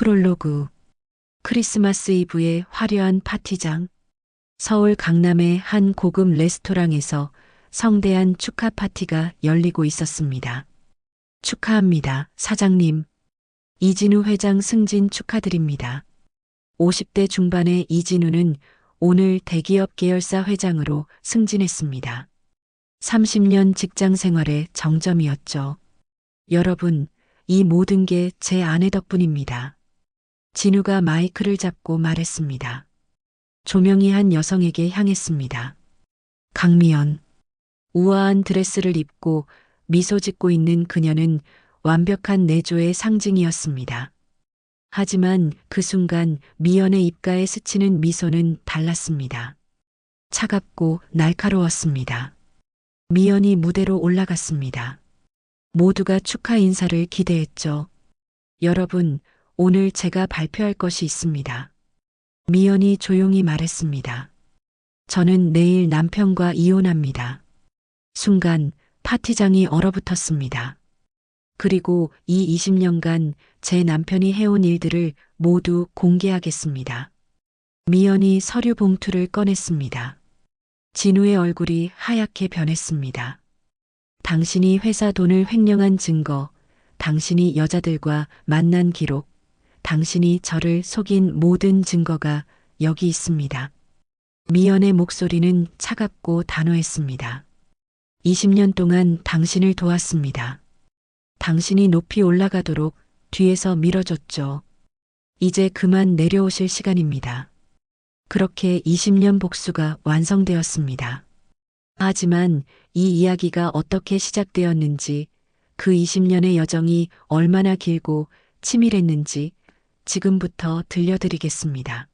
프롤로그. 크리스마스 이브의 화려한 파티장. 서울 강남의 한 고급 레스토랑에서 성대한 축하 파티가 열리고 있었습니다. 축하합니다, 사장님. 이진우 회장 승진 축하드립니다. 50대 중반의 이진우는 오늘 대기업 계열사 회장으로 승진했습니다. 30년 직장 생활의 정점이었죠. 여러분, 이 모든 게 제 아내 덕분입니다. 진우가 마이크를 잡고 말했습니다. 조명이 한 여성에게 향했습니다. 강미연. 우아한 드레스를 입고 미소 짓고 있는 그녀는 완벽한 내조의 상징이었습니다. 하지만 그 순간 미연의 입가에 스치는 미소는 달랐습니다. 차갑고 날카로웠습니다. 미연이 무대로 올라갔습니다. 모두가 축하 인사를 기대했죠. 여러분, 오늘 제가 발표할 것이 있습니다. 미연이 조용히 말했습니다. 저는 내일 남편과 이혼합니다. 순간 파티장이 얼어붙었습니다. 그리고 이 20년간 제 남편이 해온 일들을 모두 공개하겠습니다. 미연이 서류 봉투를 꺼냈습니다. 진우의 얼굴이 하얗게 변했습니다. 당신이 회사 돈을 횡령한 증거, 당신이 여자들과 만난 기록, 당신이 저를 속인 모든 증거가 여기 있습니다. 미연의 목소리는 차갑고 단호했습니다. 20년 동안 당신을 도왔습니다. 당신이 높이 올라가도록 뒤에서 밀어줬죠. 이제 그만 내려오실 시간입니다. 그렇게 20년 복수가 완성되었습니다. 하지만 이 이야기가 어떻게 시작되었는지, 그 20년의 여정이 얼마나 길고 치밀했는지 지금부터 들려드리겠습니다.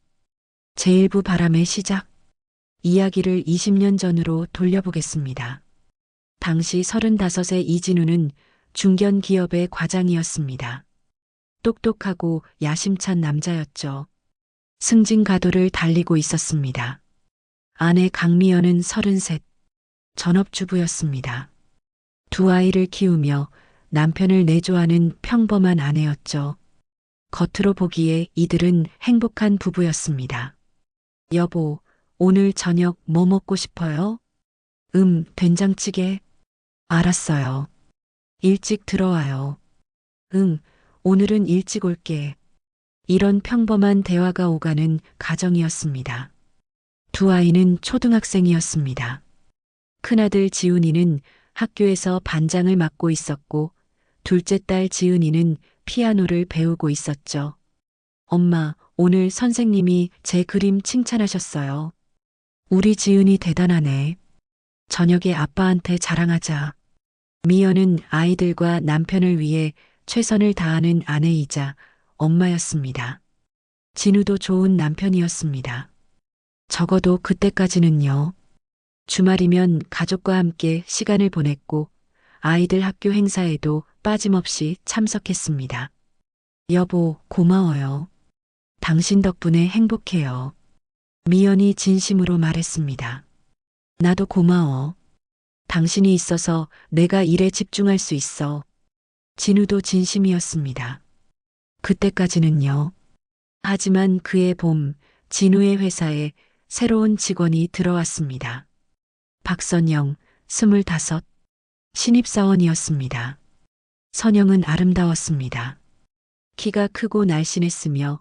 제1부 바람의 시작. 이야기를 20년 전으로 돌려보겠습니다. 당시 35의 이진우는 중견 기업의 과장이었습니다. 똑똑하고 야심찬 남자였죠. 승진 가도를 달리고 있었습니다. 아내 강미연은 33, 전업주부였습니다. 두 아이를 키우며 남편을 내조하는 평범한 아내였죠. 겉으로 보기에 이들은 행복한 부부였습니다. 여보, 오늘 저녁 뭐 먹고 싶어요? 된장찌개. 알았어요. 일찍 들어와요. 오늘은 일찍 올게. 이런 평범한 대화가 오가는 가정이었습니다. 두 아이는 초등학생이었습니다. 큰아들 지훈이는 학교에서 반장을 맡고 있었고, 둘째 딸 지은이는 피아노를 배우고 있었죠. 엄마, 오늘 선생님이 제 그림 칭찬하셨어요. 우리 지은이 대단하네. 저녁에 아빠한테 자랑하자. 미연은 아이들과 남편을 위해 최선을 다하는 아내이자 엄마였습니다. 진우도 좋은 남편이었습니다. 적어도 그때까지는요. 주말이면 가족과 함께 시간을 보냈고 아이들 학교 행사에도 빠짐없이 참석했습니다. 여보, 고마워요. 당신 덕분에 행복해요. 미연이 진심으로 말했습니다. 나도 고마워. 당신이 있어서 내가 일에 집중할 수 있어. 진우도 진심이었습니다. 그때까지는요. 하지만 그해 봄, 진우의 회사에 새로운 직원이 들어왔습니다. 박선영, 25, 신입사원이었습니다. 선영은 아름다웠습니다. 키가 크고 날씬했으며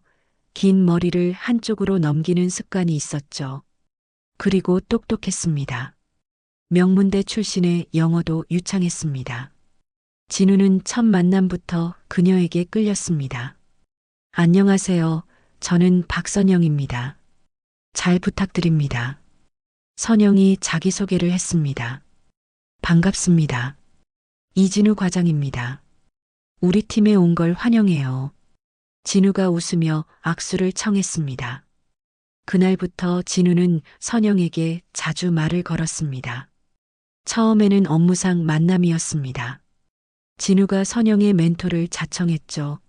긴 머리를 한쪽으로 넘기는 습관이 있었죠. 그리고 똑똑했습니다. 명문대 출신의 영어도 유창했습니다. 진우는 첫 만남부터 그녀에게 끌렸습니다. 안녕하세요. 저는 박선영입니다. 잘 부탁드립니다. 선영이 자기소개를 했습니다. 반갑습니다. 이진우 과장입니다. 우리 팀에 온 걸 환영해요. 진우가 웃으며 악수를 청했습니다. 그날부터 진우는 선영에게 자주 말을 걸었습니다. 처음에는 업무상 만남이었습니다. 진우가 선영의 멘토를 자청했죠.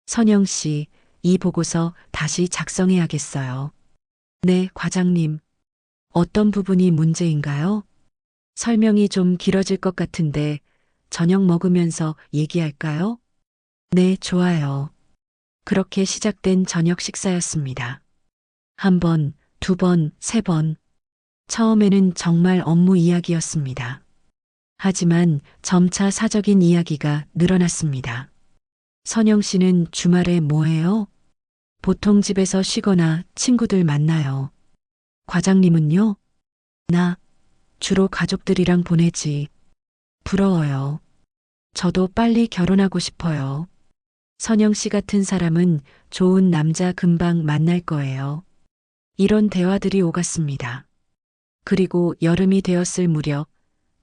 선영 씨, 이 보고서 다시 작성해야겠어요. 네, 과장님. 어떤 부분이 문제인가요? 설명이 좀 길어질 것 같은데 저녁 먹으면서 얘기할까요? 네, 좋아요. 그렇게 시작된 저녁 식사였습니다. 한 번, 두 번, 세 번. 처음에는 정말 업무 이야기였습니다. 하지만 점차 사적인 이야기가 늘어났습니다. 선영 씨는 주말에 뭐 해요? 보통 집에서 쉬거나 친구들 만나요. 과장님은요? 나 주로 가족들이랑 보내지. 부러워요. 저도 빨리 결혼하고 싶어요. 선영 씨 같은 사람은 좋은 남자 금방 만날 거예요. 이런 대화들이 오갔습니다. 그리고 여름이 되었을 무렵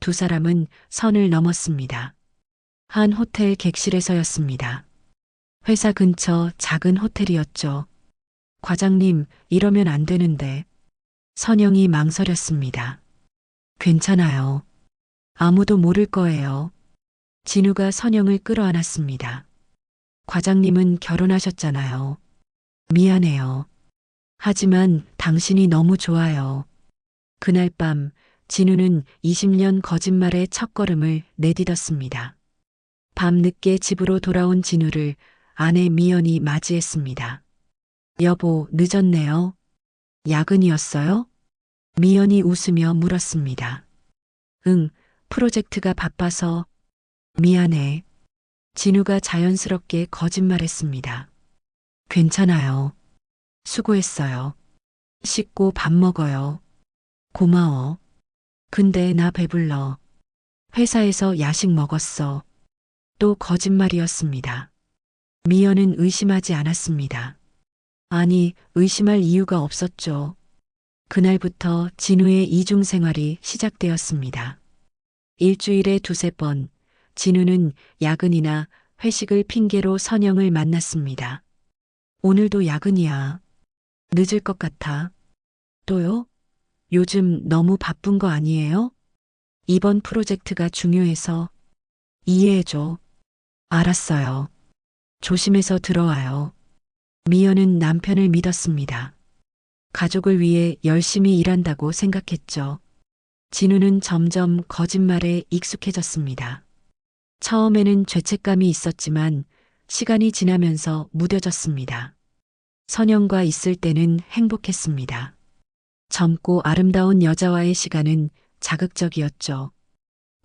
두 사람은 선을 넘었습니다. 한 호텔 객실에서였습니다. 회사 근처 작은 호텔이었죠. 과장님, 이러면 안 되는데. 선영이 망설였습니다. 괜찮아요. 아무도 모를 거예요. 진우가 선영을 끌어안았습니다. 과장님은 결혼하셨잖아요. 미안해요. 하지만 당신이 너무 좋아요. 그날 밤 진우는 20년 거짓말의 첫걸음을 내딛었습니다. 밤늦게 집으로 돌아온 진우를 아내 미연이 맞이했습니다. 여보, 늦었네요. 야근이었어요? 미연이 웃으며 물었습니다. 응, 프로젝트가 바빠서. 미안해. 진우가 자연스럽게 거짓말했습니다. 괜찮아요. 수고했어요. 씻고 밥 먹어요. 고마워. 근데 나 배불러. 회사에서 야식 먹었어. 또 거짓말이었습니다. 미연은 의심하지 않았습니다. 아니, 의심할 이유가 없었죠. 그날부터 진우의 이중 생활이 시작되었습니다. 일주일에 두세 번, 진우는 야근이나 회식을 핑계로 선영을 만났습니다. 오늘도 야근이야. 늦을 것 같아. 또요? 요즘 너무 바쁜 거 아니에요? 이번 프로젝트가 중요해서. 이해해줘. 알았어요. 조심해서 들어와요. 미연은 남편을 믿었습니다. 가족을 위해 열심히 일한다고 생각했죠. 진우는 점점 거짓말에 익숙해졌습니다. 처음에는 죄책감이 있었지만 시간이 지나면서 무뎌졌습니다. 선영과 있을 때는 행복했습니다. 젊고 아름다운 여자와의 시간은 자극적이었죠.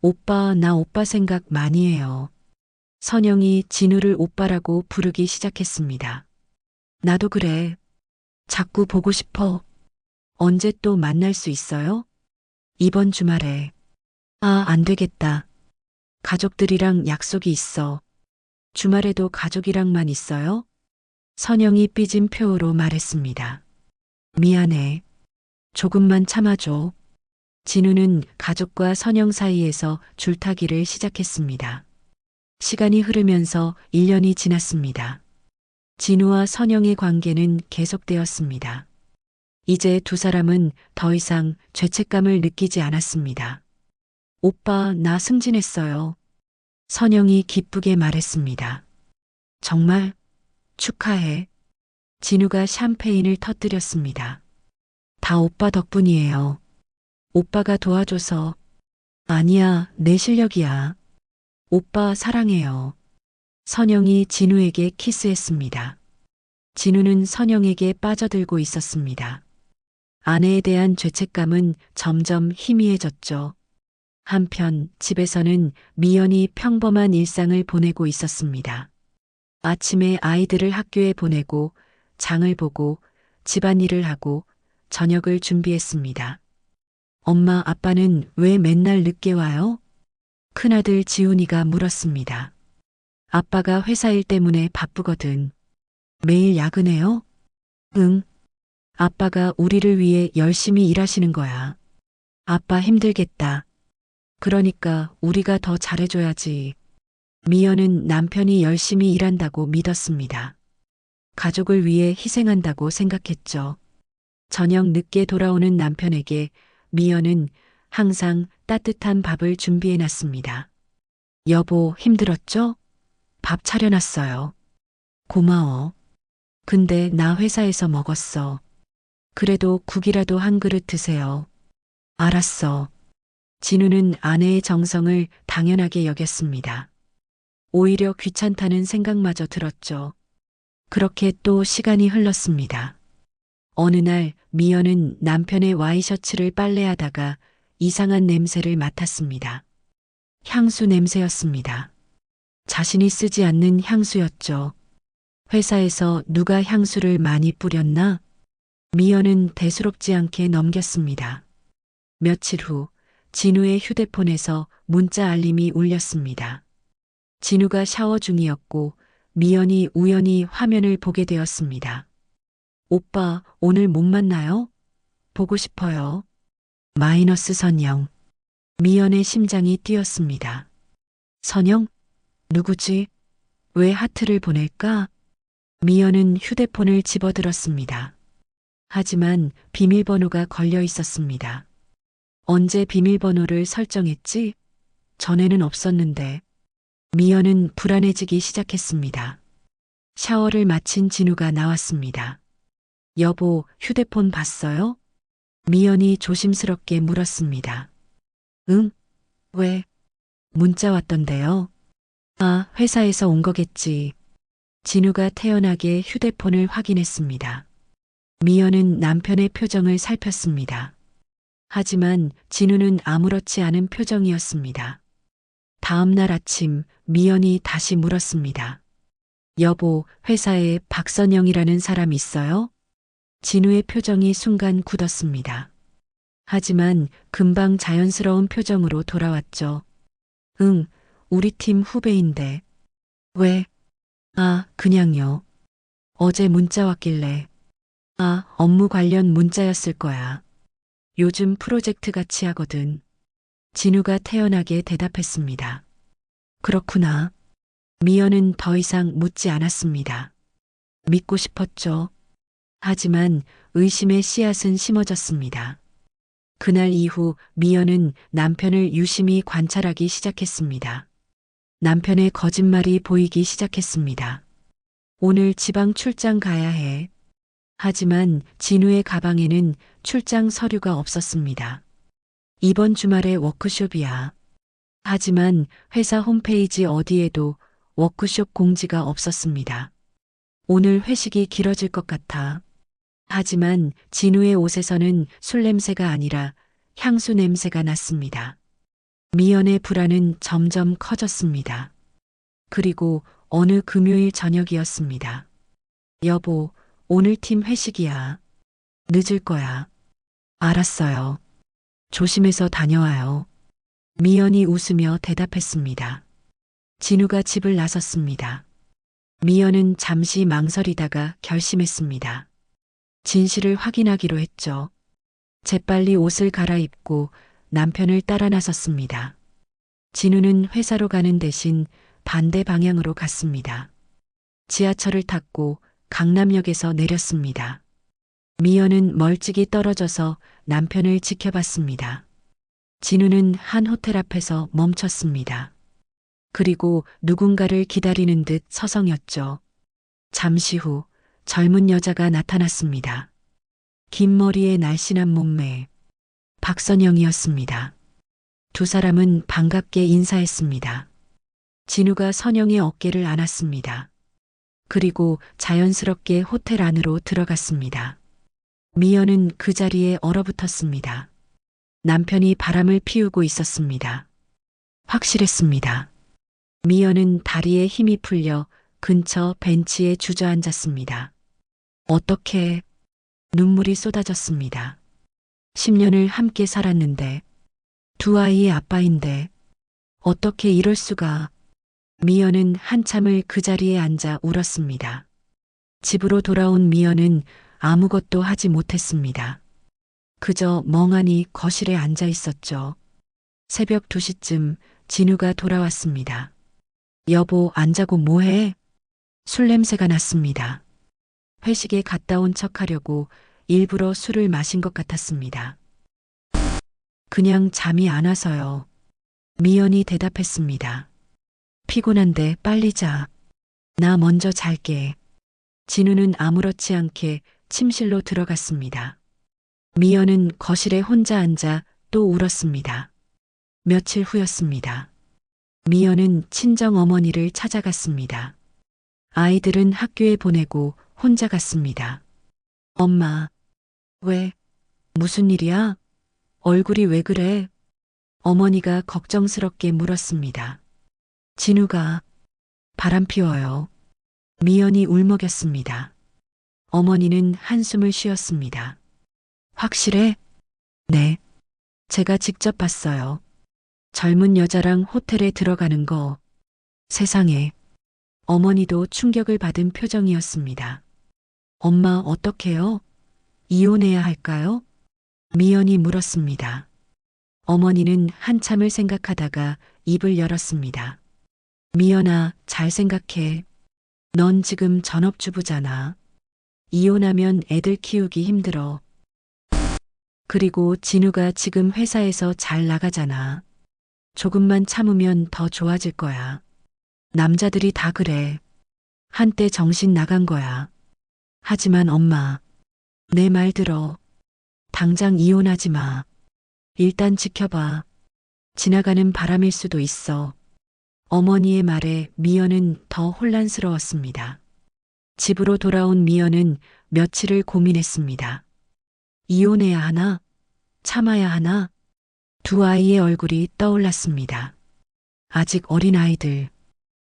오빠, 나 오빠 생각 많이 해요. 선영이 진우를 오빠라고 부르기 시작했습니다. 나도 그래. 자꾸 보고 싶어. 언제 또 만날 수 있어요? 이번 주말에. 아, 안 되겠다. 가족들이랑 약속이 있어. 주말에도 가족이랑만 있어요? 선영이 삐진 표로 말했습니다. 미안해. 조금만 참아줘. 진우는 가족과 선영 사이에서 줄타기를 시작했습니다. 시간이 흐르면서 1년이 지났습니다. 진우와 선영의 관계는 계속되었습니다. 이제 두 사람은 더 이상 죄책감을 느끼지 않았습니다. 오빠, 나 승진했어요. 선영이 기쁘게 말했습니다. 정말? 축하해. 진우가 샴페인을 터뜨렸습니다. 다 오빠 덕분이에요. 오빠가 도와줘서. 아니야, 내 실력이야. 오빠 사랑해요. 선영이 진우에게 키스했습니다. 진우는 선영에게 빠져들고 있었습니다. 아내에 대한 죄책감은 점점 희미해졌죠. 한편 집에서는 미연이 평범한 일상을 보내고 있었습니다. 아침에 아이들을 학교에 보내고 장을 보고 집안일을 하고 저녁을 준비했습니다. 엄마, 아빠는 왜 맨날 늦게 와요? 큰아들 지훈이가 물었습니다. 아빠가 회사 일 때문에 바쁘거든. 매일 야근해요? 응. 아빠가 우리를 위해 열심히 일하시는 거야. 아빠 힘들겠다. 그러니까 우리가 더 잘해줘야지. 미연은 남편이 열심히 일한다고 믿었습니다. 가족을 위해 희생한다고 생각했죠. 저녁 늦게 돌아오는 남편에게 미연은 항상 따뜻한 밥을 준비해 놨습니다. 여보, 힘들었죠? 밥 차려놨어요. 고마워. 근데 나 회사에서 먹었어. 그래도 국이라도 한 그릇 드세요. 알았어. 진우는 아내의 정성을 당연하게 여겼습니다. 오히려 귀찮다는 생각마저 들었죠. 그렇게 또 시간이 흘렀습니다. 어느 날 미연은 남편의 와이셔츠를 빨래하다가 이상한 냄새를 맡았습니다. 향수 냄새였습니다. 자신이 쓰지 않는 향수였죠. 회사에서 누가 향수를 많이 뿌렸나? 미연은 대수롭지 않게 넘겼습니다. 며칠 후 진우의 휴대폰에서 문자 알림이 울렸습니다. 진우가 샤워 중이었고 미연이 우연히 화면을 보게 되었습니다. 오빠, 오늘 못 만나요? 보고 싶어요. 마이너스 선영. 미연의 심장이 뛰었습니다. 선영? 누구지? 왜 하트를 보낼까? 미연은 휴대폰을 집어들었습니다. 하지만 비밀번호가 걸려 있었습니다. 언제 비밀번호를 설정했지? 전에는 없었는데. 미연은 불안해지기 시작했습니다. 샤워를 마친 진우가 나왔습니다. 여보, 휴대폰 봤어요? 미연이 조심스럽게 물었습니다. 응? 왜? 문자 왔던데요. 아, 회사에서 온 거겠지. 진우가 태연하게 휴대폰을 확인했습니다. 미연은 남편의 표정을 살폈습니다. 하지만 진우는 아무렇지 않은 표정이었습니다. 다음 날 아침 미연이 다시 물었습니다. 여보, 회사에 박선영이라는 사람 있어요? 진우의 표정이 순간 굳었습니다. 하지만 금방 자연스러운 표정으로 돌아왔죠. 응, 우리 팀 후배인데. 왜? 아, 그냥요. 어제 문자 왔길래. 아, 업무 관련 문자였을 거야. 요즘 프로젝트 같이 하거든. 진우가 태연하게 대답했습니다. 그렇구나. 미연은 더 이상 묻지 않았습니다. 믿고 싶었죠. 하지만 의심의 씨앗은 심어졌습니다. 그날 이후 미연은 남편을 유심히 관찰하기 시작했습니다. 남편의 거짓말이 보이기 시작했습니다. 오늘 지방 출장 가야 해. 하지만 진우의 가방에는 출장 서류가 없었습니다. 이번 주말에 워크숍이야. 하지만 회사 홈페이지 어디에도 워크숍 공지가 없었습니다. 오늘 회식이 길어질 것 같아. 하지만 진우의 옷에서는 술 냄새가 아니라 향수 냄새가 났습니다. 미연의 불안은 점점 커졌습니다. 그리고 어느 금요일 저녁이었습니다. 여보, 오늘 팀 회식이야. 늦을 거야. 알았어요. 조심해서 다녀와요. 미연이 웃으며 대답했습니다. 진우가 집을 나섰습니다. 미연은 잠시 망설이다가 결심했습니다. 진실을 확인하기로 했죠. 재빨리 옷을 갈아입고 남편을 따라 나섰습니다. 진우는 회사로 가는 대신 반대 방향으로 갔습니다. 지하철을 탔고 강남역에서 내렸습니다. 미연은 멀찍이 떨어져서 남편을 지켜봤습니다. 진우는 한 호텔 앞에서 멈췄습니다. 그리고 누군가를 기다리는 듯 서성였죠. 잠시 후 젊은 여자가 나타났습니다. 긴 머리에 날씬한 몸매. 박선영이었습니다. 두 사람은 반갑게 인사했습니다. 진우가 선영의 어깨를 안았습니다. 그리고 자연스럽게 호텔 안으로 들어갔습니다. 미연은 그 자리에 얼어붙었습니다. 남편이 바람을 피우고 있었습니다. 확실했습니다. 미연은 다리에 힘이 풀려 근처 벤치에 주저앉았습니다. 어떻게 눈물이 쏟아졌습니다. 10년을 함께 살았는데 두 아이의 아빠인데 어떻게 이럴 수가. 미연은 한참을 그 자리에 앉아 울었습니다. 집으로 돌아온 미연은 아무것도 하지 못했습니다. 그저 멍하니 거실에 앉아 있었죠. 새벽 2시쯤 진우가 돌아왔습니다. 여보, 안 자고 뭐해? 술 냄새가 났습니다. 회식에 갔다 온 척하려고 일부러 술을 마신 것 같았습니다. 그냥 잠이 안 와서요. 미연이 대답했습니다. 피곤한데 빨리 자. 나 먼저 잘게. 진우는 아무렇지 않게 침실로 들어갔습니다. 미연은 거실에 혼자 앉아 또 울었습니다. 며칠 후였습니다. 미연은 친정 어머니를 찾아갔습니다. 아이들은 학교에 보내고 혼자 갔습니다. 엄마, 왜? 무슨 일이야? 얼굴이 왜 그래? 어머니가 걱정스럽게 물었습니다. 진우가 바람 피워요. 미연이 울먹였습니다. 어머니는 한숨을 쉬었습니다. 확실해? 네. 제가 직접 봤어요. 젊은 여자랑 호텔에 들어가는 거. 세상에. 어머니도 충격을 받은 표정이었습니다. 엄마 어떡해요? 이혼해야 할까요? 미연이 물었습니다. 어머니는 한참을 생각하다가 입을 열었습니다. 미연아, 잘 생각해. 넌 지금 전업주부잖아. 이혼하면 애들 키우기 힘들어. 그리고 진우가 지금 회사에서 잘 나가잖아. 조금만 참으면 더 좋아질 거야. 남자들이 다 그래. 한때 정신 나간 거야. 하지만 엄마, 내 말 들어. 당장 이혼하지 마. 일단 지켜봐. 지나가는 바람일 수도 있어. 어머니의 말에 미연은 더 혼란스러웠습니다. 집으로 돌아온 미연은 며칠을 고민했습니다. 이혼해야 하나? 참아야 하나? 두 아이의 얼굴이 떠올랐습니다. 아직 어린 아이들.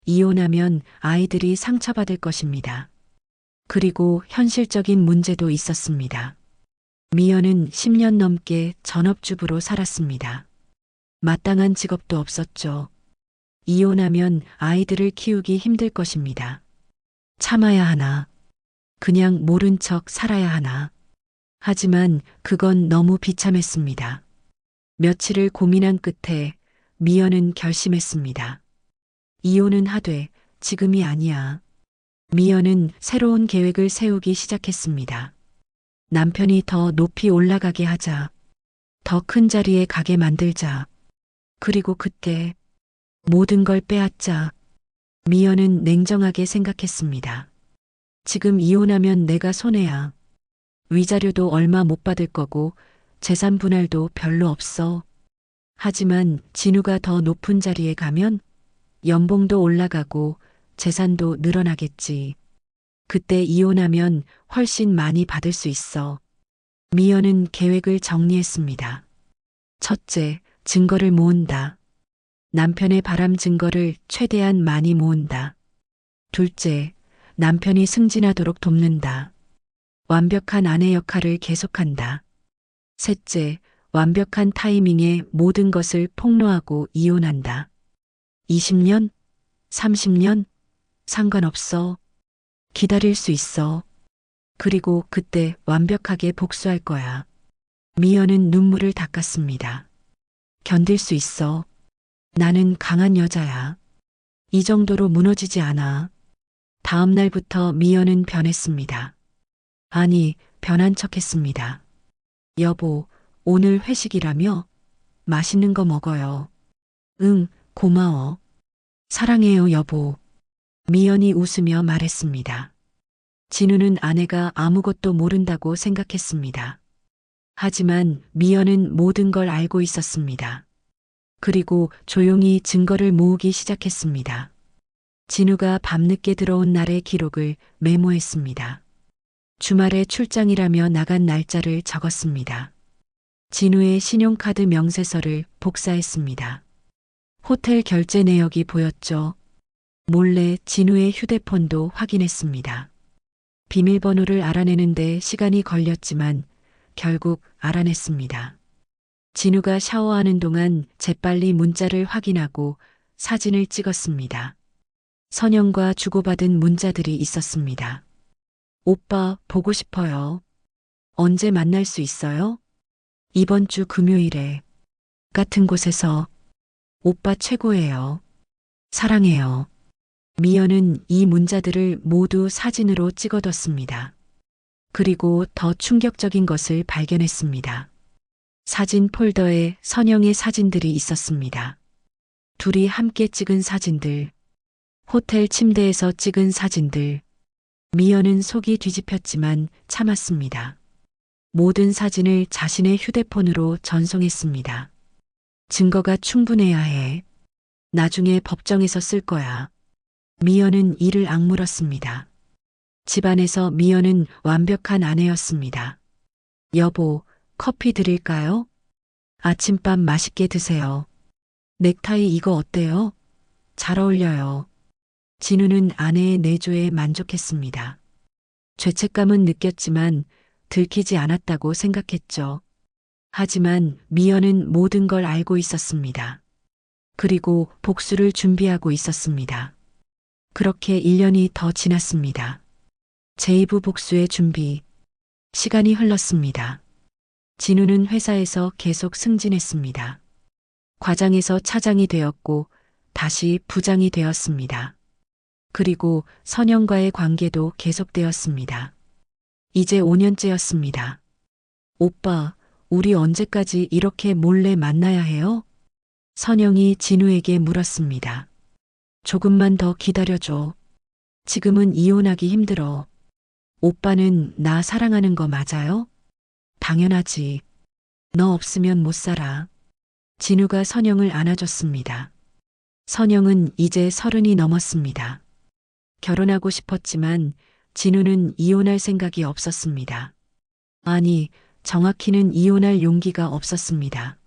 이혼하면 아이들이 상처받을 것입니다. 그리고 현실적인 문제도 있었습니다. 미연은 10년 넘게 전업주부로 살았습니다. 마땅한 직업도 없었죠. 이혼하면 아이들을 키우기 힘들 것입니다. 참아야 하나? 그냥 모른 척 살아야 하나? 하지만 그건 너무 비참했습니다. 며칠을 고민한 끝에 미연은 결심했습니다. 이혼은 하되 지금이 아니야. 미연은 새로운 계획을 세우기 시작했습니다. 남편이 더 높이 올라가게 하자. 더 큰 자리에 가게 만들자. 그리고 그때 모든 걸 빼앗자. 미연은 냉정하게 생각했습니다. 지금 이혼하면 내가 손해야. 위자료도 얼마 못 받을 거고 재산 분할도 별로 없어. 하지만 진우가 더 높은 자리에 가면 연봉도 올라가고 재산도 늘어나겠지. 그때 이혼하면 훨씬 많이 받을 수 있어. 미연은 계획을 정리했습니다. 첫째, 증거를 모은다. 남편의 바람 증거를 최대한 많이 모은다. 둘째, 남편이 승진하도록 돕는다. 완벽한 아내 역할을 계속한다. 셋째, 완벽한 타이밍에 모든 것을 폭로하고 이혼한다. 20년? 30년? 상관없어. 기다릴 수 있어. 그리고 그때 완벽하게 복수할 거야. 미연은 눈물을 닦았습니다. 견딜 수 있어. 나는 강한 여자야. 이 정도로 무너지지 않아. 다음 날부터 미연은 변했습니다. 아니, 변한 척 했습니다. 여보, 오늘 회식이라며? 맛있는 거 먹어요. 응, 고마워. 사랑해요, 여보. 미연이 웃으며 말했습니다. 진우는 아내가 아무것도 모른다고 생각했습니다. 하지만 미연은 모든 걸 알고 있었습니다. 그리고 조용히 증거를 모으기 시작했습니다. 진우가 밤늦게 들어온 날의 기록을 메모했습니다. 주말에 출장이라며 나간 날짜를 적었습니다. 진우의 신용카드 명세서를 복사했습니다. 호텔 결제 내역이 보였죠. 몰래 진우의 휴대폰도 확인했습니다. 비밀번호를 알아내는데 시간이 걸렸지만 결국 알아냈습니다. 진우가 샤워하는 동안 재빨리 문자를 확인하고 사진을 찍었습니다. 선영과 주고받은 문자들이 있었습니다. 오빠 보고 싶어요. 언제 만날 수 있어요? 이번 주 금요일에 같은 곳에서. 오빠 최고예요. 사랑해요. 미연은 이 문자들을 모두 사진으로 찍어뒀습니다. 그리고 더 충격적인 것을 발견했습니다. 사진 폴더에 선영의 사진들이 있었습니다. 둘이 함께 찍은 사진들, 호텔 침대에서 찍은 사진들. 미연은 속이 뒤집혔지만 참았습니다. 모든 사진을 자신의 휴대폰으로 전송했습니다. 증거가 충분해야 해. 나중에 법정에서 쓸 거야. 미연은 이를 악물었습니다. 집안에서 미연은 완벽한 아내였습니다. 여보, 커피 드릴까요? 아침밥 맛있게 드세요. 넥타이 이거 어때요? 잘 어울려요. 진우는 아내의 내조에 만족했습니다. 죄책감은 느꼈지만 들키지 않았다고 생각했죠. 하지만 미연은 모든 걸 알고 있었습니다. 그리고 복수를 준비하고 있었습니다. 그렇게 1년이 더 지났습니다. 제2부 복수의 준비. 시간이 흘렀습니다. 진우는 회사에서 계속 승진했습니다. 과장에서 차장이 되었고 다시 부장이 되었습니다. 그리고 선영과의 관계도 계속되었습니다. 이제 5년째였습니다. 오빠, 우리 언제까지 이렇게 몰래 만나야 해요? 선영이 진우에게 물었습니다. 조금만 더 기다려줘. 지금은 이혼하기 힘들어. 오빠는 나 사랑하는 거 맞아요? 당연하지. 너 없으면 못 살아. 진우가 선영을 안아줬습니다. 선영은 이제 30이 넘었습니다. 결혼하고 싶었지만 진우는 이혼할 생각이 없었습니다. 아니, 정확히는 이혼할 용기가 없었습니다.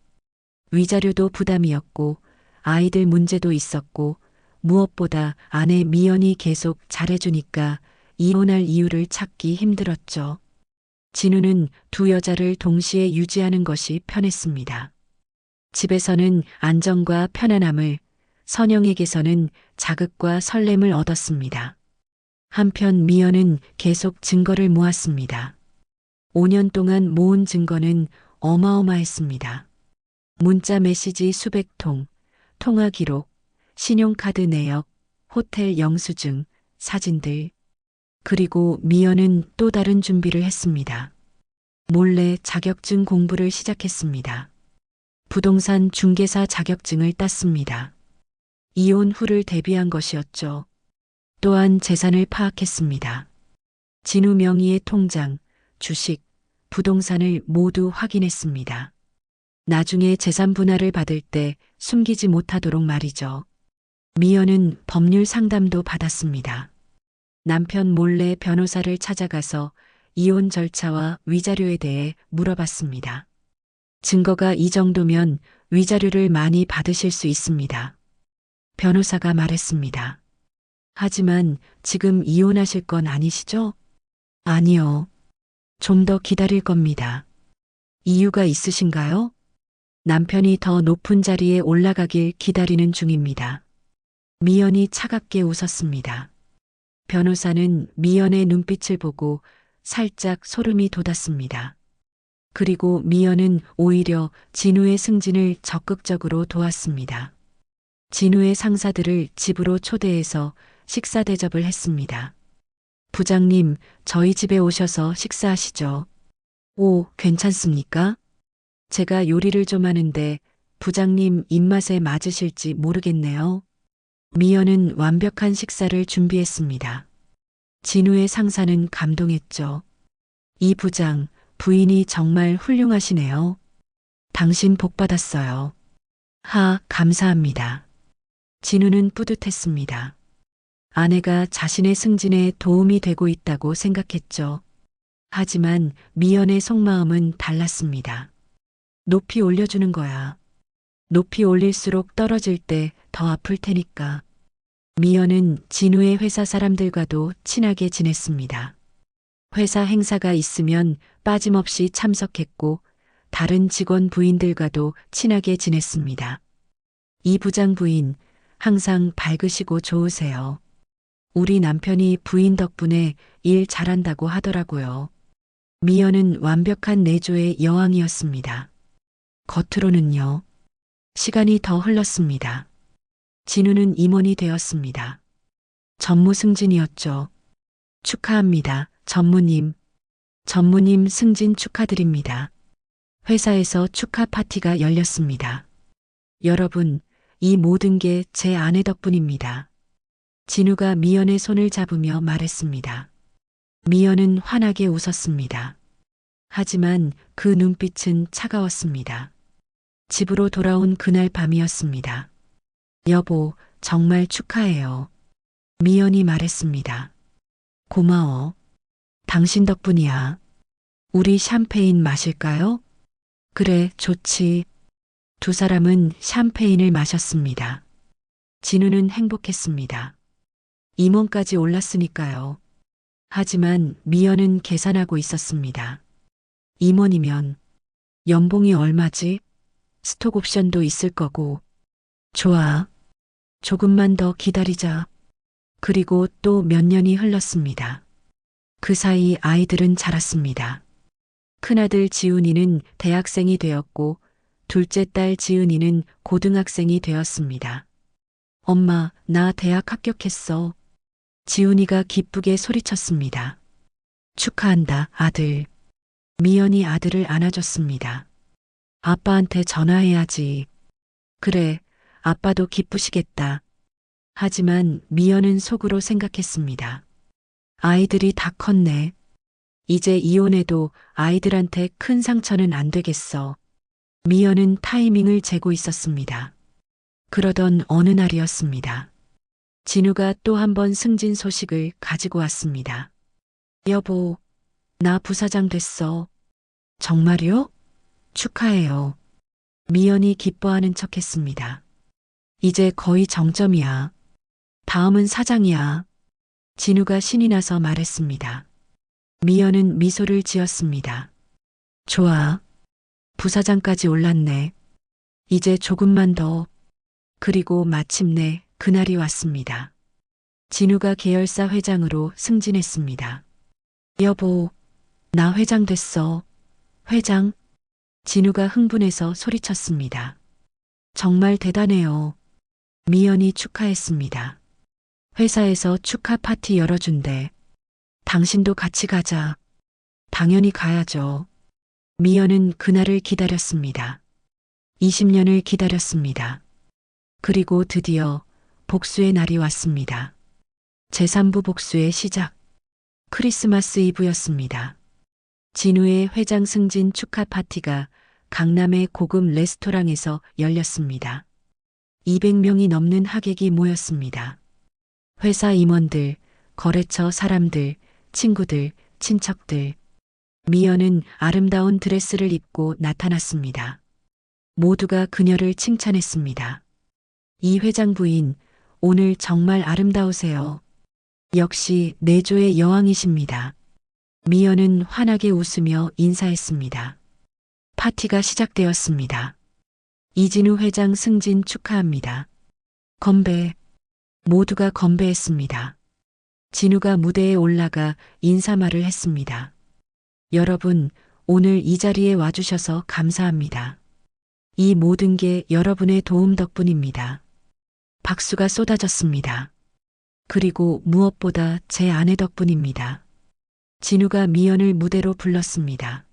위자료도 부담이었고 아이들 문제도 있었고 무엇보다 아내 미연이 계속 잘해주니까 이혼할 이유를 찾기 힘들었죠. 진우는 두 여자를 동시에 유지하는 것이 편했습니다. 집에서는 안정과 편안함을, 선영에게서는 자극과 설렘을 얻었습니다. 한편 미연은 계속 증거를 모았습니다. 5년 동안 모은 증거는 어마어마했습니다. 문자 메시지 수백 통, 통화 기록, 신용카드 내역, 호텔 영수증, 사진들. 그리고 미연은 또 다른 준비를 했습니다. 몰래 자격증 공부를 시작했습니다. 부동산 중개사 자격증을 땄습니다. 이혼 후를 대비한 것이었죠. 또한 재산을 파악했습니다. 진우 명의의 통장, 주식, 부동산을 모두 확인했습니다. 나중에 재산 분할을 받을 때 숨기지 못하도록 말이죠. 미연은 법률 상담도 받았습니다. 남편 몰래 변호사를 찾아가서 이혼 절차와 위자료에 대해 물어봤습니다. 증거가 이 정도면 위자료를 많이 받으실 수 있습니다. 변호사가 말했습니다. 하지만 지금 이혼하실 건 아니시죠? 아니요. 좀 더 기다릴 겁니다. 이유가 있으신가요? 남편이 더 높은 자리에 올라가길 기다리는 중입니다. 미연이 차갑게 웃었습니다. 변호사는 미연의 눈빛을 보고 살짝 소름이 돋았습니다. 그리고 미연은 오히려 진우의 승진을 적극적으로 도왔습니다. 진우의 상사들을 집으로 초대해서 식사 대접을 했습니다. 부장님, 저희 집에 오셔서 식사하시죠. 오, 괜찮습니까? 제가 요리를 좀 하는데 부장님 입맛에 맞으실지 모르겠네요. 미연은 완벽한 식사를 준비했습니다. 진우의 상사는 감동했죠. 이 부장, 부인이 정말 훌륭하시네요. 당신 복 받았어요. 감사합니다. 진우는 뿌듯했습니다. 아내가 자신의 승진에 도움이 되고 있다고 생각했죠. 하지만 미연의 속마음은 달랐습니다. 높이 올려주는 거야. 높이 올릴수록 떨어질 때 더 아플 테니까. 미연은 진우의 회사 사람들과도 친하게 지냈습니다. 회사 행사가 있으면 빠짐없이 참석했고 다른 직원 부인들과도 친하게 지냈습니다. 이 부장 부인, 항상 밝으시고 좋으세요. 우리 남편이 부인 덕분에 일 잘한다고 하더라고요. 미연은 완벽한 내조의 여왕이었습니다. 겉으로는요. 시간이 더 흘렀습니다. 진우는 임원이 되었습니다. 전무 승진이었죠. 축하합니다, 전무님. 전무님 승진 축하드립니다. 회사에서 축하 파티가 열렸습니다. 여러분, 이 모든 게 제 아내 덕분입니다. 진우가 미연의 손을 잡으며 말했습니다. 미연은 환하게 웃었습니다. 하지만 그 눈빛은 차가웠습니다. 집으로 돌아온 그날 밤이었습니다. 여보, 정말 축하해요. 미연이 말했습니다. 고마워. 당신 덕분이야. 우리 샴페인 마실까요? 그래, 좋지. 두 사람은 샴페인을 마셨습니다. 진우는 행복했습니다. 임원까지 올랐으니까요. 하지만 미연은 계산하고 있었습니다. 임원이면 연봉이 얼마지? 스톡 옵션도 있을 거고. 좋아. 조금만 더 기다리자. 그리고 또 몇 년이 흘렀습니다. 그 사이 아이들은 자랐습니다. 큰아들 지훈이는 대학생이 되었고 둘째 딸 지은이는 고등학생이 되었습니다. 엄마, 나 대학 합격했어. 지훈이가 기쁘게 소리쳤습니다. 축하한다, 아들. 미연이 아들을 안아줬습니다. 아빠한테 전화해야지. 그래, 아빠도 기쁘시겠다. 하지만 미연은 속으로 생각했습니다. 아이들이 다 컸네. 이제 이혼해도 아이들한테 큰 상처는 안 되겠어. 미연은 타이밍을 재고 있었습니다. 그러던 어느 날이었습니다. 진우가 또 한 번 승진 소식을 가지고 왔습니다. 여보, 나 부사장 됐어. 정말요? 축하해요. 미연이 기뻐하는 척 했습니다. 이제 거의 정점이야. 다음은 사장이야. 진우가 신이 나서 말했습니다. 미연은 미소를 지었습니다. 좋아. 부사장까지 올랐네. 이제 조금만 더. 그리고 마침내 그날이 왔습니다. 진우가 계열사 회장으로 승진했습니다. 여보, 나 회장 됐어. 회장? 진우가 흥분해서 소리쳤습니다. 정말 대단해요. 미연이 축하했습니다. 회사에서 축하 파티 열어준대. 당신도 같이 가자. 당연히 가야죠. 미연은 그날을 기다렸습니다. 20년을 기다렸습니다. 그리고 드디어 복수의 날이 왔습니다. 제3부 복수의 시작. 크리스마스 이브였습니다. 진우의 회장 승진 축하 파티가 강남의 고급 레스토랑에서 열렸습니다. 200명이 넘는 하객이 모였습니다. 회사 임원들, 거래처 사람들, 친구들, 친척들. 미연은 아름다운 드레스를 입고 나타났습니다. 모두가 그녀를 칭찬했습니다. 이 회장 부인, 오늘 정말 아름다우세요. 역시 내조의 여왕이십니다. 미연은 환하게 웃으며 인사했습니다. 파티가 시작되었습니다. 이진우 회장 승진 축하합니다. 건배. 모두가 건배했습니다. 진우가 무대에 올라가 인사말을 했습니다. 여러분, 오늘 이 자리에 와주셔서 감사합니다. 이 모든 게 여러분의 도움 덕분입니다. 박수가 쏟아졌습니다. 그리고 무엇보다 제 아내 덕분입니다. 진우가 미연을 무대로 불렀습니다.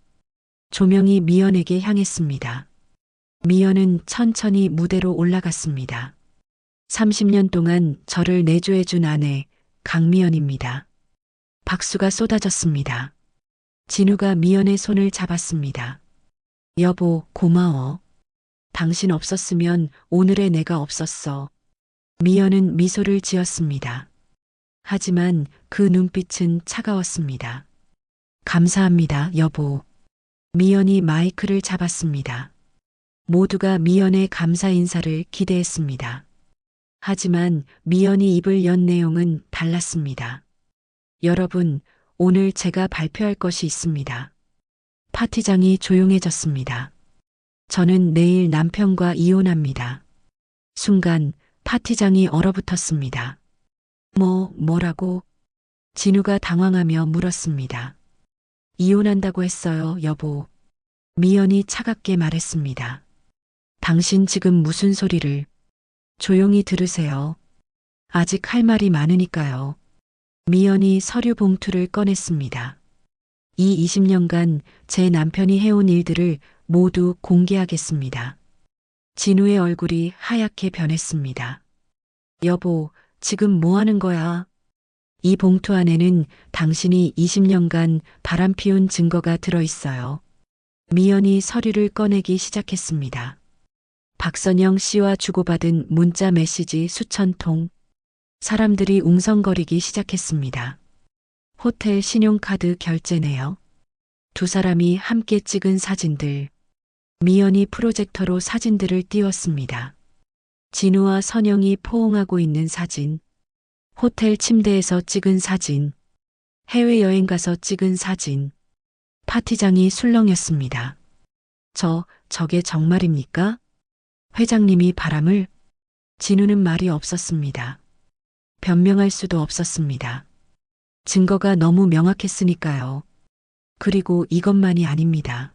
조명이 미연에게 향했습니다. 미연은 천천히 무대로 올라갔습니다. 30년 동안 저를 내조해준 아내 강미연입니다. 박수가 쏟아졌습니다. 진우가 미연의 손을 잡았습니다. 여보, 고마워. 당신 없었으면 오늘의 내가 없었어. 미연은 미소를 지었습니다. 하지만 그 눈빛은 차가웠습니다. 감사합니다, 여보. 미연이 마이크를 잡았습니다. 모두가 미연의 감사 인사를 기대했습니다. 하지만 미연이 입을 연 내용은 달랐습니다. 여러분, 오늘 제가 발표할 것이 있습니다. 파티장이 조용해졌습니다. 저는 내일 남편과 이혼합니다. 순간 파티장이 얼어붙었습니다. 뭐라고? 진우가 당황하며 물었습니다. 이혼한다고 했어요, 여보. 미연이 차갑게 말했습니다. 당신 지금 무슨 소리를? 조용히 들으세요. 아직 할 말이 많으니까요. 미연이 서류 봉투를 꺼냈습니다. 이 20년간 제 남편이 해온 일들을 모두 공개하겠습니다. 진우의 얼굴이 하얗게 변했습니다. 여보, 지금 뭐 하는 거야? 이 봉투 안에는 당신이 20년간 바람피운 증거가 들어있어요. 미연이 서류를 꺼내기 시작했습니다. 박선영 씨와 주고받은 문자 메시지 수천 통, 사람들이 웅성거리기 시작했습니다. 호텔 신용카드 결제네요. 두 사람이 함께 찍은 사진들. 미연이 프로젝터로 사진들을 띄웠습니다. 진우와 선영이 포옹하고 있는 사진. 호텔 침대에서 찍은 사진. 해외여행 가서 찍은 사진. 파티장이 술렁였습니다. 저게 정말입니까? 회장님이 바람을? 진우는 말이 없었습니다. 변명할 수도 없었습니다. 증거가 너무 명확했으니까요. 그리고 이것만이 아닙니다.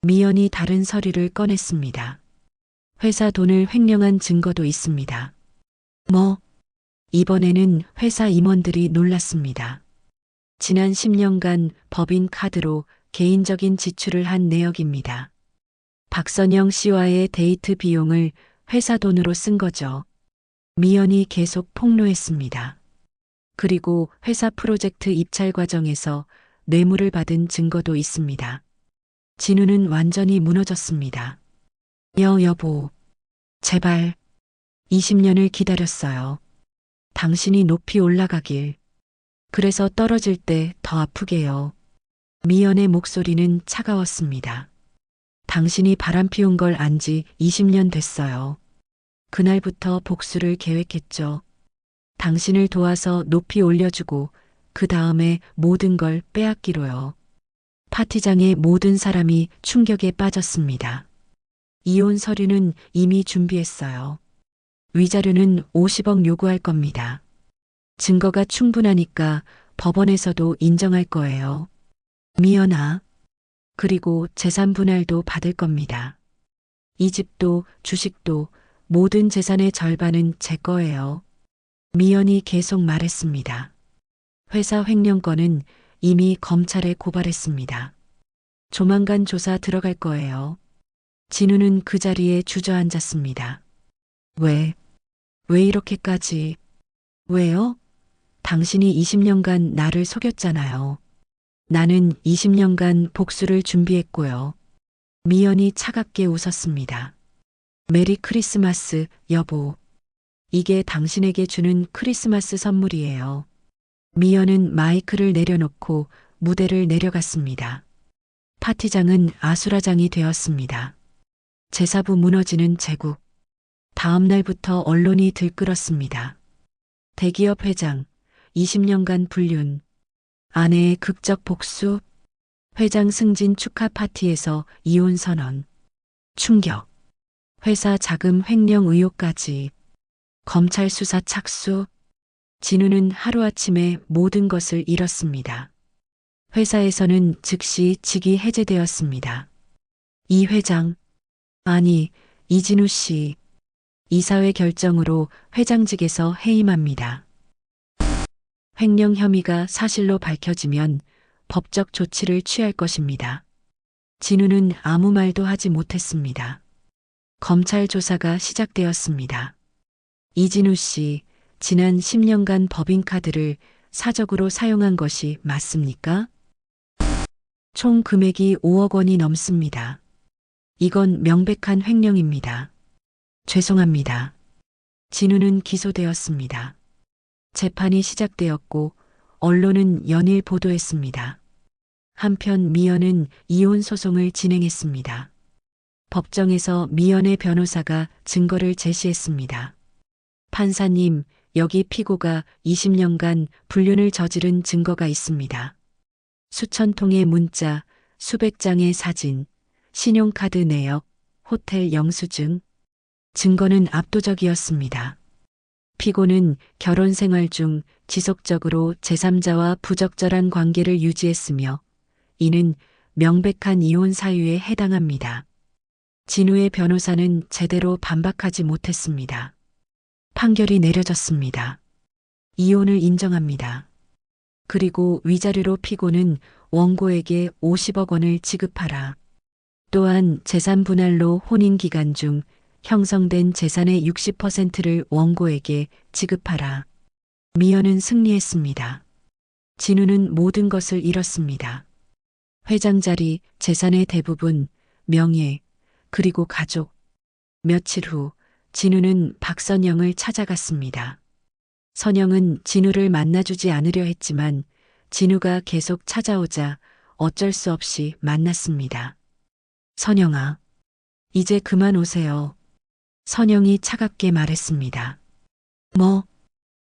미연이 다른 서류를 꺼냈습니다. 회사 돈을 횡령한 증거도 있습니다. 이번에는 회사 임원들이 놀랐습니다. 지난 10년간 법인 카드로 개인적인 지출을 한 내역입니다. 박선영 씨와의 데이트 비용을 회사 돈으로 쓴 거죠. 미연이 계속 폭로했습니다. 그리고 회사 프로젝트 입찰 과정에서 뇌물을 받은 증거도 있습니다. 진우는 완전히 무너졌습니다. 여보, 제발. 20년을 기다렸어요. 당신이 높이 올라가길. 그래서 떨어질 때 더 아프게요. 미연의 목소리는 차가웠습니다. 당신이 바람 피운 걸 안 지 20년 됐어요. 그날부터 복수를 계획했죠. 당신을 도와서 높이 올려주고 그 다음에 모든 걸 빼앗기로요. 파티장의 모든 사람이 충격에 빠졌습니다. 이혼 서류는 이미 준비했어요. 위자료는 50억 요구할 겁니다. 증거가 충분하니까 법원에서도 인정할 거예요. 미연아. 그리고 재산 분할도 받을 겁니다. 이 집도 주식도 모든 재산의 절반은 제 거예요. 미연이 계속 말했습니다. 회사 횡령 건은 이미 검찰에 고발했습니다. 조만간 조사 들어갈 거예요. 진우는 그 자리에 주저앉았습니다. 왜 이렇게까지? 왜요? 당신이 20년간 나를 속였잖아요. 나는 20년간 복수를 준비했고요. 미연이 차갑게 웃었습니다. 메리 크리스마스, 여보. 이게 당신에게 주는 크리스마스 선물이에요. 미연은 마이크를 내려놓고 무대를 내려갔습니다. 파티장은 아수라장이 되었습니다. 제사부 무너지는 제국. 다음 날부터 언론이 들끓었습니다. 대기업 회장, 20년간 불륜. 아내의 극적 복수. 회장 승진 축하 파티에서 이혼 선언. 충격. 회사 자금 횡령 의혹까지. 검찰 수사 착수. 진우는 하루아침에 모든 것을 잃었습니다. 회사에서는 즉시 직이 해제되었습니다. 이 회장, 아니, 이진우 씨, 이사회 결정으로 회장직에서 해임합니다. 횡령 혐의가 사실로 밝혀지면 법적 조치를 취할 것입니다. 진우는 아무 말도 하지 못했습니다. 검찰 조사가 시작되었습니다. 이진우 씨, 지난 10년간 법인카드를 사적으로 사용한 것이 맞습니까? 총 금액이 5억 원이 넘습니다. 이건 명백한 횡령입니다. 죄송합니다. 진우는 기소되었습니다. 재판이 시작되었고 언론은 연일 보도했습니다. 한편 미연은 이혼 소송을 진행했습니다. 법정에서 미연의 변호사가 증거를 제시했습니다. 판사님, 여기 피고가 20년간 불륜을 저지른 증거가 있습니다. 수천 통의 문자, 수백 장의 사진, 신용카드 내역, 호텔 영수증. 증거는 압도적이었습니다. 피고는 결혼 생활 중 지속적으로 제3자와 부적절한 관계를 유지했으며 이는 명백한 이혼 사유에 해당합니다. 진우의 변호사는 제대로 반박하지 못했습니다. 판결이 내려졌습니다. 이혼을 인정합니다. 그리고 위자료로 피고는 원고에게 50억 원을 지급하라. 또한 재산 분할로 혼인 기간 중 형성된 재산의 60%를 원고에게 지급하라. 미연은 승리했습니다. 진우는 모든 것을 잃었습니다. 회장 자리, 재산의 대부분, 명예, 그리고 가족. 며칠 후 진우는 박선영을 찾아갔습니다. 선영은 진우를 만나주지 않으려 했지만 진우가 계속 찾아오자 어쩔 수 없이 만났습니다. 선영아, 이제 그만 오세요. 선영이 차갑게 말했습니다. 뭐?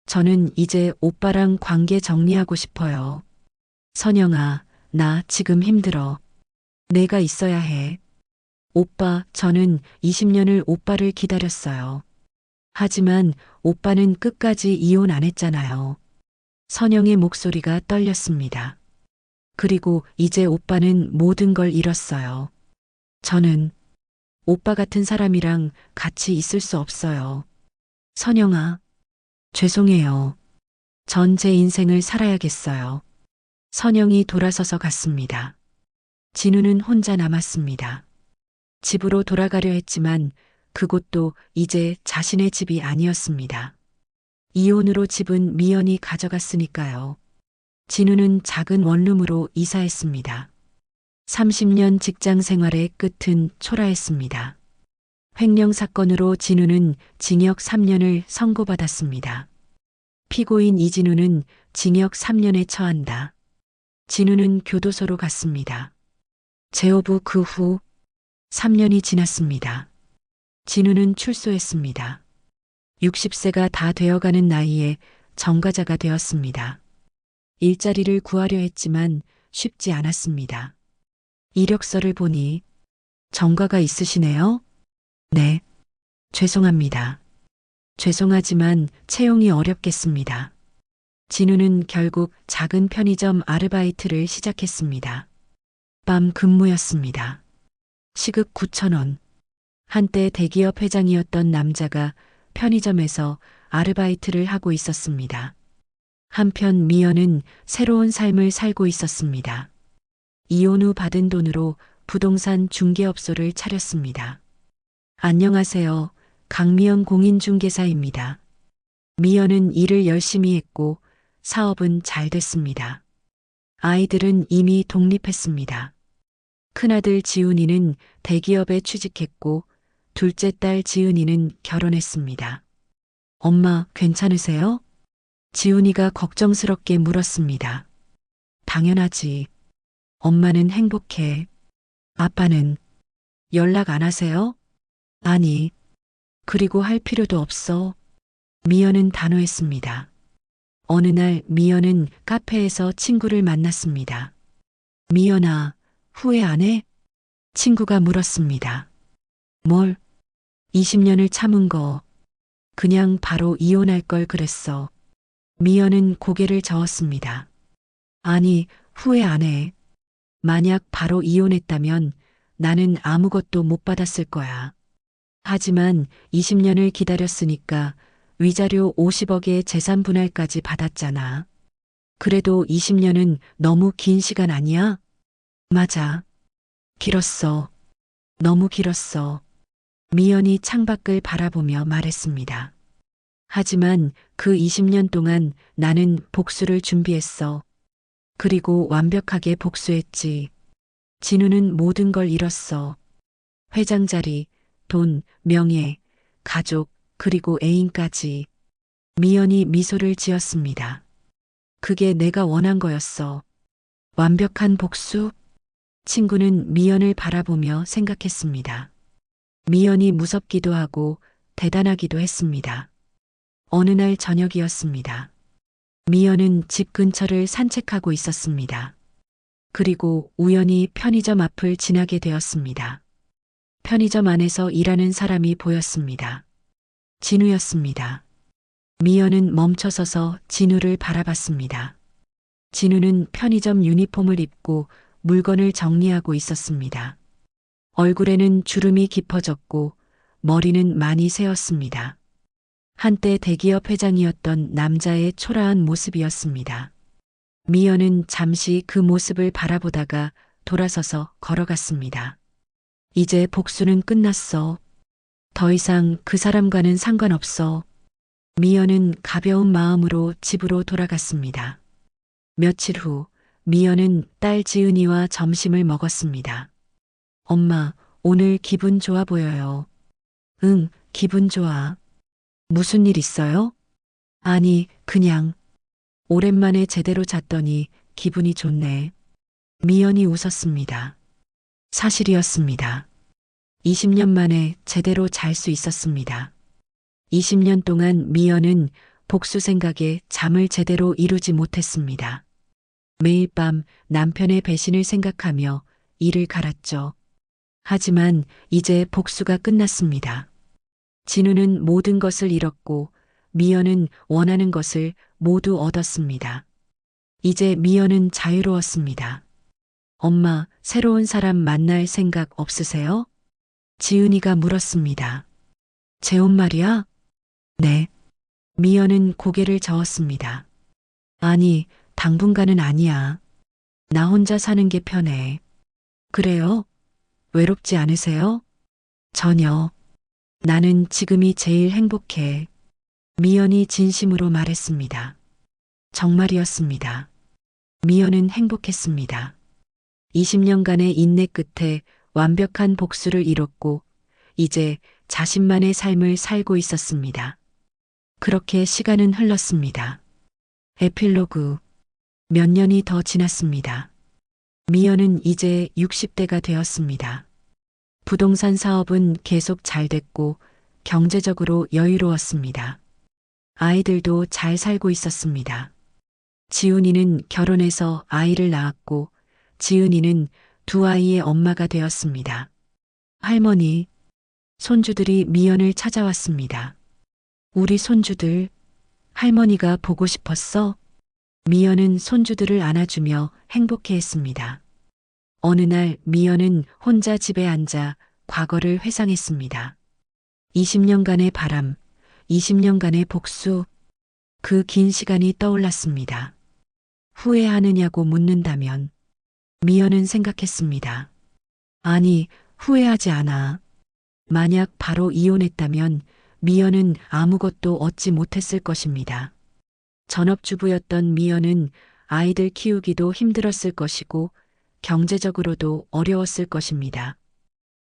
저는 이제 오빠랑 관계 정리하고 싶어요. 선영아, 나 지금 힘들어. 내가 있어야 해. 오빠, 저는 20년을 오빠를 기다렸어요. 하지만 오빠는 끝까지 이혼 안 했잖아요. 선영의 목소리가 떨렸습니다. 그리고 이제 오빠는 모든 걸 잃었어요. 저는 오빠 같은 사람이랑 같이 있을 수 없어요. 선영아, 죄송해요. 전 제 인생을 살아야겠어요. 선영이 돌아서서 갔습니다. 진우는 혼자 남았습니다. 집으로 돌아가려 했지만 그곳도 이제 자신의 집이 아니었습니다. 이혼으로 집은 미연이 가져갔으니까요. 진우는 작은 원룸으로 이사했습니다. 30년 직장 생활의 끝은 초라했습니다. 횡령 사건으로 진우는 징역 3년을 선고받았습니다. 피고인 이진우는 징역 3년에 처한다. 진우는 교도소로 갔습니다. 재업 후 그 후 3년이 지났습니다. 진우는 출소했습니다. 60세가 다 되어가는 나이에 정가자가 되었습니다. 일자리를 구하려 했지만 쉽지 않았습니다. 이력서를 보니 정가가 있으시네요? 네. 죄송합니다. 죄송하지만 채용이 어렵겠습니다. 진우는 결국 작은 편의점 아르바이트를 시작했습니다. 밤 근무였습니다. 시급 9,000원. 한때 대기업 회장이었던 남자가 편의점에서 아르바이트를 하고 있었습니다. 한편 미연은 새로운 삶을 살고 있었습니다. 이혼 후 받은 돈으로 부동산 중개업소를 차렸습니다. 안녕하세요. 강미연 공인중개사입니다. 미연은 일을 열심히 했고 사업은 잘 됐습니다. 아이들은 이미 독립했습니다. 큰아들 지훈이는 대기업에 취직했고 둘째 딸 지은이는 결혼했습니다. 엄마, 괜찮으세요? 지훈이가 걱정스럽게 물었습니다. 당연하지. 엄마는 행복해. 아빠는 연락 안 하세요? 아니, 그리고 할 필요도 없어. 미연은 단호했습니다. 어느 날 미연은 카페에서 친구를 만났습니다. 미연아, 후회 안 해? 친구가 물었습니다. 뭘? 20년을 참은 거. 그냥 바로 이혼할 걸 그랬어. 미연은 고개를 저었습니다. 아니, 후회 안 해. 만약 바로 이혼했다면 나는 아무것도 못 받았을 거야. 하지만 20년을 기다렸으니까 위자료 50억의 재산 분할까지 받았잖아. 그래도 20년은 너무 긴 시간 아니야? 맞아. 길었어. 너무 길었어. 미연이 창밖을 바라보며 말했습니다. 하지만 그 20년 동안 나는 복수를 준비했어. 그리고 완벽하게 복수했지. 진우는 모든 걸 잃었어. 회장 자리, 돈, 명예, 가족, 그리고 애인까지. 미연이 미소를 지었습니다. 그게 내가 원한 거였어. 완벽한 복수? 친구는 미연을 바라보며 생각했습니다. 미연이 무섭기도 하고 대단하기도 했습니다. 어느 날 저녁이었습니다. 미연은 집 근처를 산책하고 있었습니다. 그리고 우연히 편의점 앞을 지나게 되었습니다. 편의점 안에서 일하는 사람이 보였습니다. 진우였습니다. 미연은 멈춰서서 진우를 바라봤습니다. 진우는 편의점 유니폼을 입고 물건을 정리하고 있었습니다. 얼굴에는 주름이 깊어졌고 머리는 많이 새었습니다. 한때 대기업 회장이었던 남자의 초라한 모습이었습니다. 미연은 잠시 그 모습을 바라보다가 돌아서서 걸어갔습니다. 이제 복수는 끝났어. 더 이상 그 사람과는 상관없어. 미연은 가벼운 마음으로 집으로 돌아갔습니다. 며칠 후 미연은 딸 지은이와 점심을 먹었습니다. 엄마, 오늘 기분 좋아 보여요. 응, 기분 좋아. 무슨 일 있어요? 아니, 그냥 오랜만에 제대로 잤더니 기분이 좋네. 미연이 웃었습니다. 사실이었습니다. 20년 만에 제대로 잘 수 있었습니다. 20년 동안 미연은 복수 생각에 잠을 제대로 이루지 못했습니다. 매일 밤 남편의 배신을 생각하며 이를 갈았죠. 하지만 이제 복수가 끝났습니다. 진우는 모든 것을 잃었고 미연은 원하는 것을 모두 얻었습니다. 이제 미연은 자유로웠습니다. 엄마, 새로운 사람 만날 생각 없으세요? 지은이가 물었습니다. 재혼 말이야? 네. 미연은 고개를 저었습니다. 아니, 당분간은 아니야. 나 혼자 사는 게 편해. 그래요? 외롭지 않으세요? 전혀. 나는 지금이 제일 행복해. 미연이 진심으로 말했습니다. 정말이었습니다. 미연은 행복했습니다. 20년간의 인내 끝에 완벽한 복수를 이뤘고 이제 자신만의 삶을 살고 있었습니다. 그렇게 시간은 흘렀습니다. 에필로그. 몇 년이 더 지났습니다. 미연은 이제 60대가 되었습니다. 부동산 사업은 계속 잘 됐고 경제적으로 여유로웠습니다. 아이들도 잘 살고 있었습니다. 지훈이는 결혼해서 아이를 낳았고 지은이는 두 아이의 엄마가 되었습니다. 할머니, 손주들이 미연을 찾아왔습니다. 우리 손주들, 할머니가 보고 싶었어? 미연은 손주들을 안아주며 행복해했습니다. 어느 날 미연은 혼자 집에 앉아 과거를 회상했습니다. 20년간의 바람, 20년간의 복수, 그 긴 시간이 떠올랐습니다. 후회하느냐고 묻는다면 미연은 생각했습니다. 아니, 후회하지 않아. 만약 바로 이혼했다면 미연은 아무것도 얻지 못했을 것입니다. 전업주부였던 미연은 아이들 키우기도 힘들었을 것이고 경제적으로도 어려웠을 것입니다.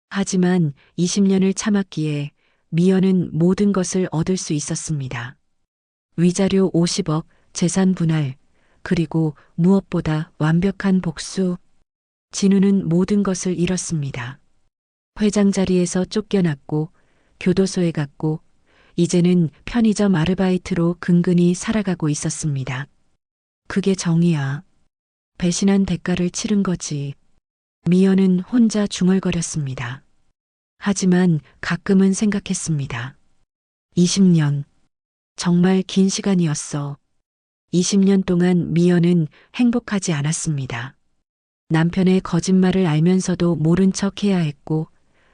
하지만 20년을 참았기에 미연은 모든 것을 얻을 수 있었습니다. 위자료 50억, 재산 분할, 그리고 무엇보다 완벽한 복수. 진우는 모든 것을 잃었습니다. 회장 자리에서 쫓겨났고 교도소에 갔고 이제는 편의점 아르바이트로 근근히 살아가고 있었습니다. 그게 정의야. 배신한 대가를 치른 거지. 미연은 혼자 중얼거렸습니다. 하지만 가끔은 생각했습니다. 20년. 정말 긴 시간이었어. 20년 동안 미연은 행복하지 않았습니다. 남편의 거짓말을 알면서도 모른 척 해야 했고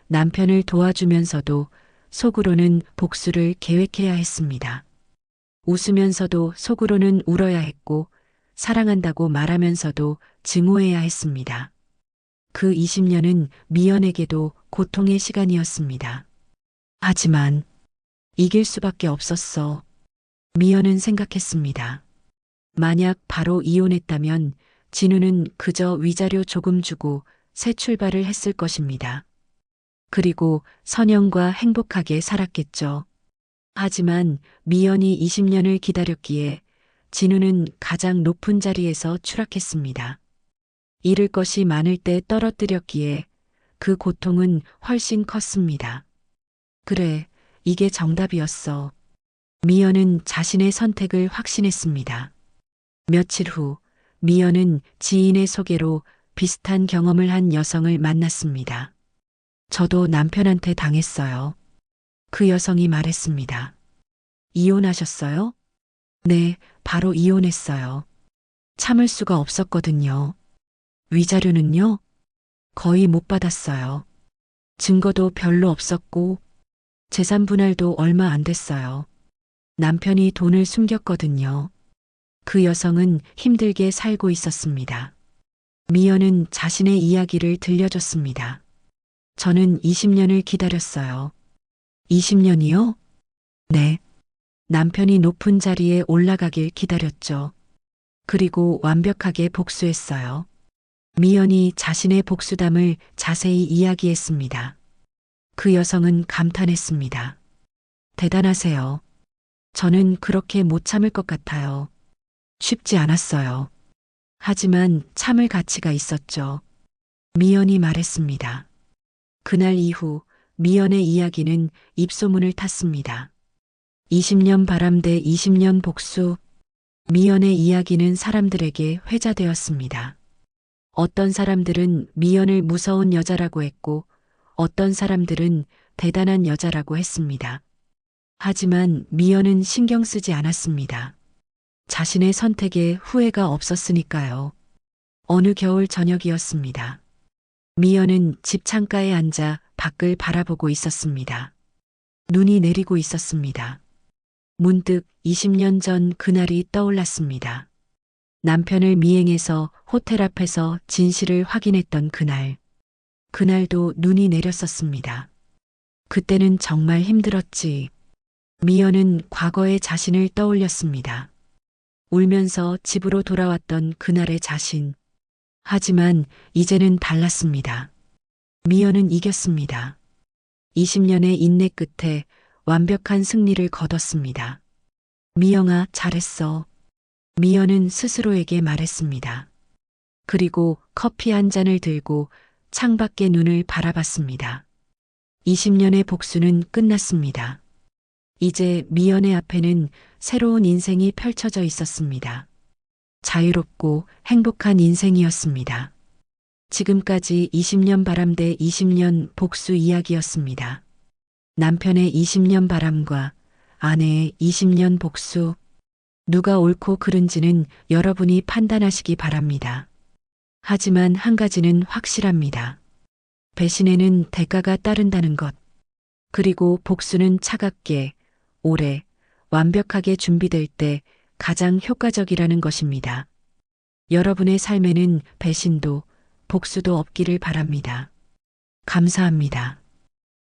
남편을 도와주면서도 속으로는 복수를 계획해야 했습니다. 웃으면서도 속으로는 울어야 했고 사랑한다고 말하면서도 증오해야 했습니다. 그 20년은 미연에게도 고통의 시간이었습니다. 하지만 이길 수밖에 없었어. 미연은 생각했습니다. 만약 바로 이혼했다면 진우는 그저 위자료 조금 주고 새 출발을 했을 것입니다. 그리고 선영과 행복하게 살았겠죠. 하지만 미연이 20년을 기다렸기에 진우는 가장 높은 자리에서 추락했습니다. 잃을 것이 많을 때 떨어뜨렸기에 그 고통은 훨씬 컸습니다. 그래, 이게 정답이었어. 미연은 자신의 선택을 확신했습니다. 며칠 후 미연은 지인의 소개로 비슷한 경험을 한 여성을 만났습니다. 저도 남편한테 당했어요. 그 여성이 말했습니다. 이혼하셨어요? 네, 바로 이혼했어요. 참을 수가 없었거든요. 위자료는요? 거의 못 받았어요. 증거도 별로 없었고 재산 분할도 얼마 안 됐어요. 남편이 돈을 숨겼거든요. 그 여성은 힘들게 살고 있었습니다. 미연은 자신의 이야기를 들려줬습니다. 저는 20년을 기다렸어요. 20년이요? 네. 남편이 높은 자리에 올라가길 기다렸죠. 그리고 완벽하게 복수했어요. 미연이 자신의 복수담을 자세히 이야기했습니다. 그 여성은 감탄했습니다. 대단하세요. 저는 그렇게 못 참을 것 같아요. 쉽지 않았어요. 하지만 참을 가치가 있었죠. 미연이 말했습니다. 그날 이후 미연의 이야기는 입소문을 탔습니다. 20년 바람 대 20년 복수. 미연의 이야기는 사람들에게 회자되었습니다. 어떤 사람들은 미연을 무서운 여자라고 했고, 어떤 사람들은 대단한 여자라고 했습니다. 하지만 미연은 신경 쓰지 않았습니다. 자신의 선택에 후회가 없었으니까요. 어느 겨울 저녁이었습니다. 미연은 집 창가에 앉아 밖을 바라보고 있었습니다. 눈이 내리고 있었습니다. 문득 20년 전 그날이 떠올랐습니다. 남편을 미행해서 호텔 앞에서 진실을 확인했던 그날. 그날도 눈이 내렸었습니다. 그때는 정말 힘들었지. 미연은 과거의 자신을 떠올렸습니다. 울면서 집으로 돌아왔던 그날의 자신. 하지만 이제는 달랐습니다. 미연은 이겼습니다. 20년의 인내 끝에 완벽한 승리를 거뒀습니다. 미영아, 잘했어. 미연은 스스로에게 말했습니다. 그리고 커피 한 잔을 들고 창밖의 눈을 바라봤습니다. 20년의 복수는 끝났습니다. 이제 미연의 앞에는 새로운 인생이 펼쳐져 있었습니다. 자유롭고 행복한 인생이었습니다. 지금까지 20년 바람 대 20년 복수 이야기였습니다. 남편의 20년 바람과 아내의 20년 복수. 누가 옳고 그른지는 여러분이 판단하시기 바랍니다. 하지만 한 가지는 확실합니다. 배신에는 대가가 따른다는 것. 그리고 복수는 차갑게, 오래, 완벽하게 준비될 때 가장 효과적이라는 것입니다. 여러분의 삶에는 배신도, 복수도 없기를 바랍니다. 감사합니다.